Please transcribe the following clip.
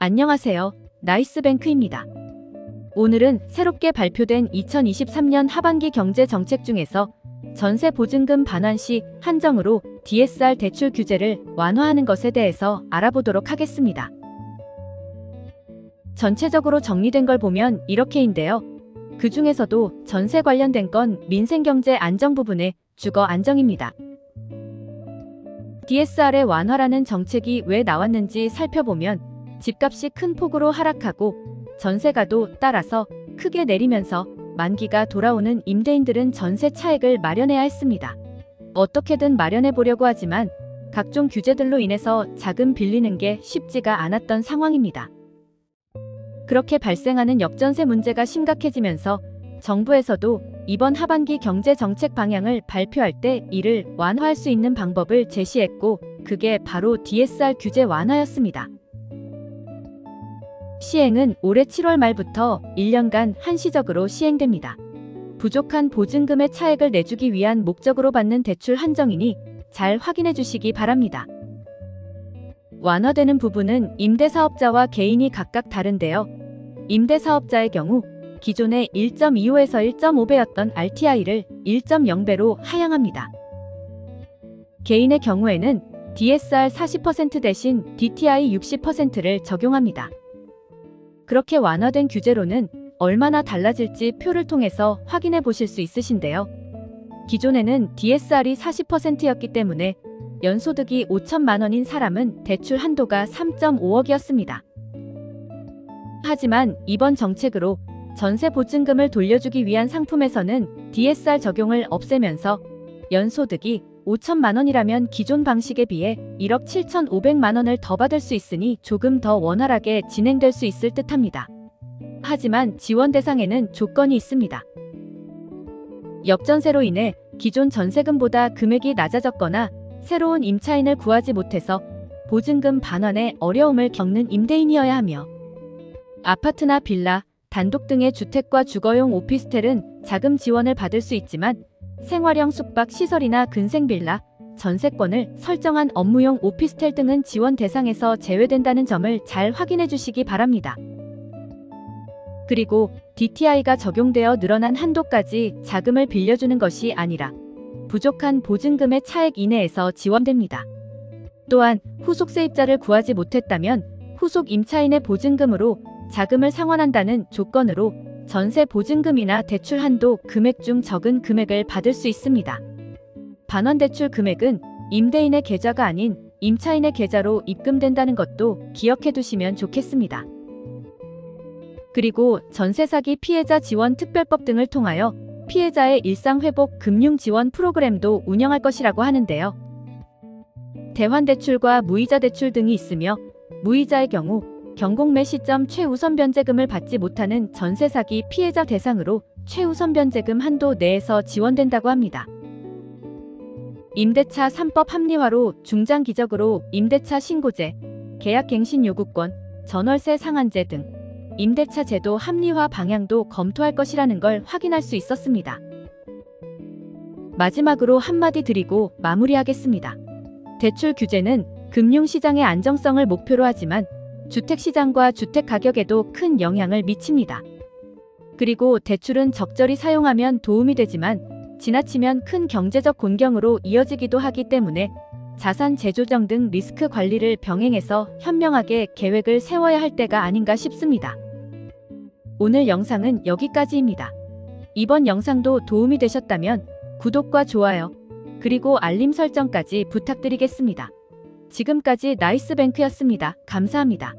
안녕하세요. 나이스뱅크입니다. 오늘은 새롭게 발표된 2023년 하반기 경제 정책 중에서 전세 보증금 반환 시 한정으로 DSR 대출 규제를 완화하는 것에 대해서 알아보도록 하겠습니다. 전체적으로 정리된 걸 보면 이렇게인데요. 그 중에서도 전세 관련된 건 민생경제 안정 부분의 주거 안정입니다. DSR의 완화라는 정책이 왜 나왔는지 살펴보면 집값이 큰 폭으로 하락하고 전세가도 따라서 크게 내리면서 만기가 돌아오는 임대인들은 전세 차익을 마련해야 했습니다. 어떻게든 마련해 보려고 하지만 각종 규제들로 인해서 자금 빌리는 게 쉽지가 않았던 상황입니다. 그렇게 발생하는 역전세 문제가 심각해지면서 정부에서도 이번 하반기 경제 정책 방향을 발표할 때 이를 완화할 수 있는 방법을 제시했고, 그게 바로 DSR 규제 완화였습니다. 시행은 올해 7월 말부터 1년간 한시적으로 시행됩니다. 부족한 보증금의 차액을 내주기 위한 목적으로 받는 대출 한정이니 잘 확인해 주시기 바랍니다. 완화되는 부분은 임대사업자와 개인이 각각 다른데요. 임대사업자의 경우 기존의 1.25에서 1.5배였던 RTI를 1.0배로 하향합니다. 개인의 경우에는 DSR 40% 대신 DTI 60%를 적용합니다. 그렇게 완화된 규제로는 얼마나 달라질지 표를 통해서 확인해 보실 수 있으신데요. 기존에는 DSR이 40%였기 때문에 연소득이 5천만 원인 사람은 대출 한도가 3.5억이었습니다. 하지만 이번 정책으로 전세 보증금을 돌려주기 위한 상품에서는 DSR 적용을 없애면서 연소득이 5천만 원이라면 기존 방식에 비해 1억 7,500만 원을 더 받을 수 있으니 조금 더 원활하게 진행될 수 있을 듯합니다. 하지만 지원 대상에는 조건이 있습니다. 역전세로 인해 기존 전세금보다 금액이 낮아졌거나 새로운 임차인을 구하지 못해서 보증금 반환에 어려움을 겪는 임대인이어야 하며, 아파트나 빌라, 단독 등의 주택과 주거용 오피스텔은 자금 지원을 받을 수 있지만 생활형 숙박 시설이나 근생 빌라, 전세권을 설정한 업무용 오피스텔 등은 지원 대상에서 제외된다는 점을 잘 확인해 주시기 바랍니다. 그리고 DTI가 적용되어 늘어난 한도까지 자금을 빌려주는 것이 아니라 부족한 보증금의 차액 이내에서 지원됩니다. 또한 후속 세입자를 구하지 못했다면 후속 임차인의 보증금으로 자금을 상환한다는 조건으로 전세 보증금이나 대출 한도 금액 중 적은 금액을 받을 수 있습니다. 반환 대출 금액은 임대인의 계좌가 아닌 임차인의 계좌로 입금된다는 것도 기억해 두시면 좋겠습니다. 그리고 전세 사기 피해자 지원 특별법 등을 통하여 피해자의 일상 회복 금융 지원 프로그램도 운영할 것이라고 하는데요. 대환 대출과 무이자 대출 등이 있으며, 무이자의 경우 경공매 시점 최우선 변제금을 받지 못하는 전세 사기 피해자 대상으로 최우선 변제금 한도 내에서 지원된다고 합니다. 임대차 3법 합리화로 중장기적으로 임대차 신고제, 계약갱신 요구권, 전월세 상한제 등 임대차 제도 합리화 방향도 검토할 것이라는 걸 확인할 수 있었습니다. 마지막으로 한마디 드리고 마무리하겠습니다. 대출 규제는 금융시장의 안정성을 목표로 하지만 주택시장과 주택가격에도 큰 영향을 미칩니다. 그리고 대출은 적절히 사용하면 도움이 되지만 지나치면 큰 경제적 곤경으로 이어지기도 하기 때문에 자산 재조정 등 리스크 관리를 병행해서 현명하게 계획을 세워야 할 때가 아닌가 싶습니다. 오늘 영상은 여기까지입니다. 이번 영상도 도움이 되셨다면 구독과 좋아요, 그리고 알림 설정까지 부탁드리겠습니다. 지금까지 나이스뱅크였습니다. 감사합니다.